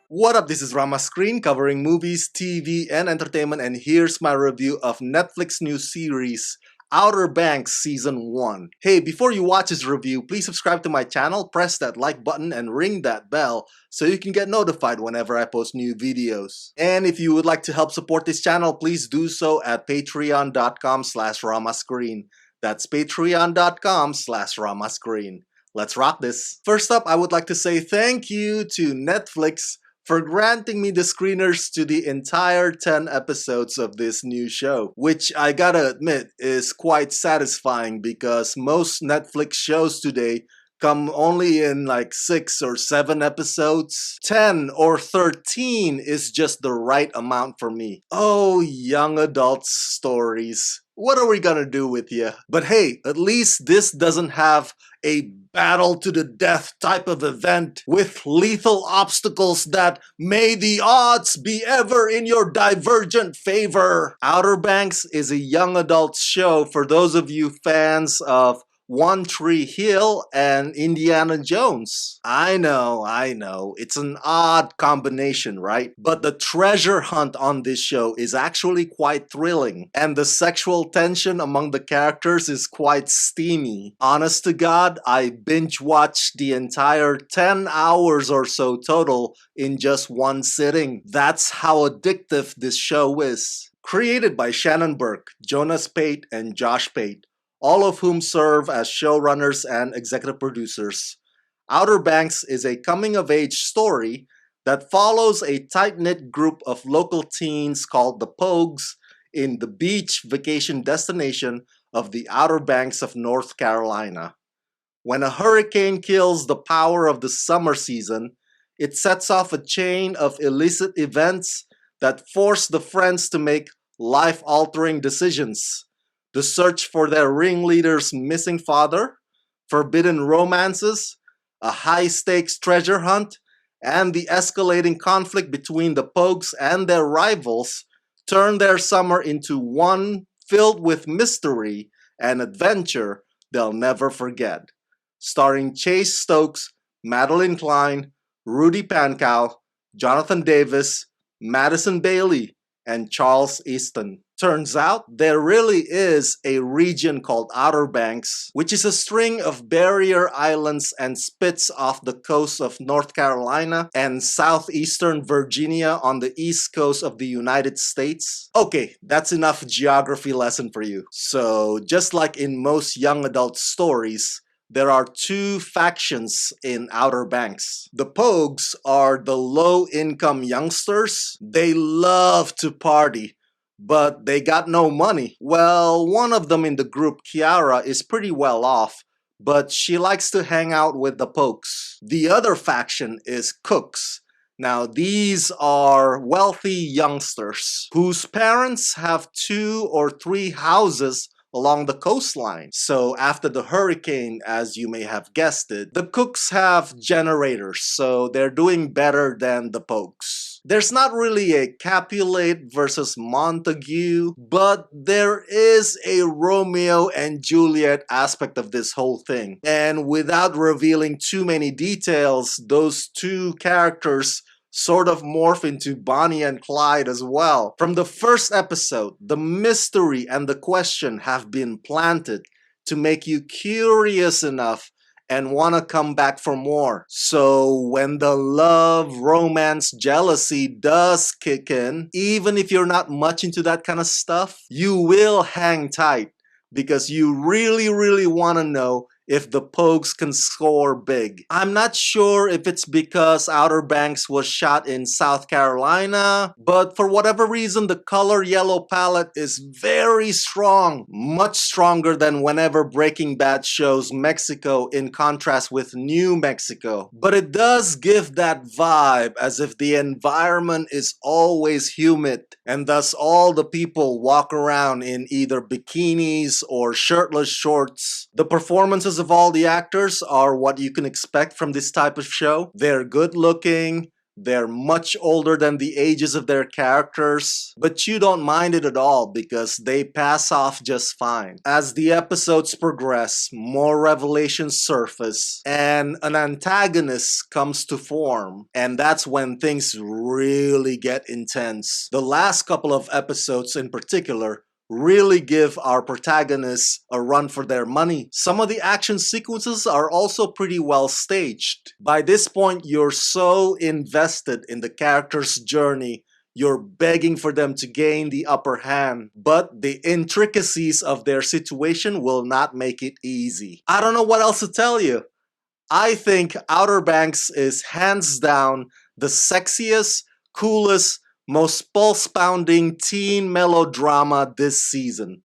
What up, this is Rama Screen covering movies, TV, and entertainment, and here's my review of Netflix new series Outer Banks Season 1. Hey, before you watch this review, please subscribe to my channel, press that like button, and ring that bell so you can get notified whenever I post new videos. And if you would like to help support this channel, please do so at patreon.com/ramascreen. That's patreon.com/ramascreen. Let's rock this. First up, I would like to say thank you to Netflix for granting me the screeners to the entire 10 episodes of this new show, which I gotta admit is quite satisfying because most Netflix shows today come only in like 6 or 7 episodes. 10 or 13 is just the right amount for me. Oh, young adults stories. What are we gonna do with you? But hey, at least this doesn't have a battle to the death type of event with lethal obstacles that may the odds be ever in your divergent favor. Outer Banks is a young adult show for those of you fans of One Tree Hill and Indiana Jones. I know, it's an odd combination, right? But the treasure hunt on this show is actually quite thrilling, and the sexual tension among the characters is quite steamy. Honest to God, I binge watched the entire 10 hours or so total in just one sitting. That's how addictive this show is. Created by Shannon Burke, Jonas Pate, and Josh Pate, all of whom serve as showrunners and executive producers. Outer Banks is a coming-of-age story that follows a tight-knit group of local teens called the Pogues in the beach vacation destination of the Outer Banks of North Carolina. When a hurricane kills the power of the summer season, it sets off a chain of illicit events that force the friends to make life-altering decisions. The search for their ringleader's missing father, forbidden romances, a high-stakes treasure hunt, and the escalating conflict between the Pogues and their rivals turn their summer into one filled with mystery and adventure they'll never forget. Starring Chase Stokes, Madeline Klein, Rudy Pankow, Jonathan Davis, Madison Bailey, and Charles Easton. Turns out there really is a region called Outer Banks, which is a string of barrier islands and spits off the coast of North Carolina and southeastern Virginia on the east coast of the United States. Okay, that's enough geography lesson for you. So just like in most young adult stories, there are two factions in Outer Banks. The Pogues are the low-income youngsters. They love to party, but they got no money. Well, one of them in the group, Kiara, is pretty well off, but she likes to hang out with the Pogues. The other faction is Cooks. Now, these are wealthy youngsters whose parents have 2 or 3 houses along the coastline. So after the hurricane, as you may have guessed it, the Cooks have generators, so they're doing better than the Pogues. There's not really a Capulet versus Montague, but there is a Romeo and Juliet aspect of this whole thing. And without revealing too many details, those two characters sort of morph into Bonnie and Clyde as well. From the first episode, the mystery and the question have been planted to make you curious enough and want to come back for more. So when the love, romance, jealousy does kick in, even if you're not much into that kind of stuff, you will hang tight because you really want to know if the Pogues can score big. I'm not sure if it's because Outer Banks was shot in South Carolina, but for whatever reason, the color yellow palette is very strong, much stronger than whenever Breaking Bad shows Mexico in contrast with New Mexico. But it does give that vibe as if the environment is always humid, and thus all the people walk around in either bikinis or shirtless shorts. The performances of all the actors are what you can expect from this type of show. They're good looking, They're much older than the ages of their characters, but you don't mind it at all because they pass off just fine. As the episodes progress, more revelations surface and an antagonist comes to form, and that's when things really get intense. The last couple of episodes in particular really give our protagonists a run for their money. Some of the action sequences are also pretty well staged. By this point, you're so invested in the character's journey, you're begging for them to gain the upper hand, but the intricacies of their situation will not make it easy. I don't know what else to tell you. I think Outer Banks is hands down the sexiest, coolest, most pulse-pounding teen melodrama this season.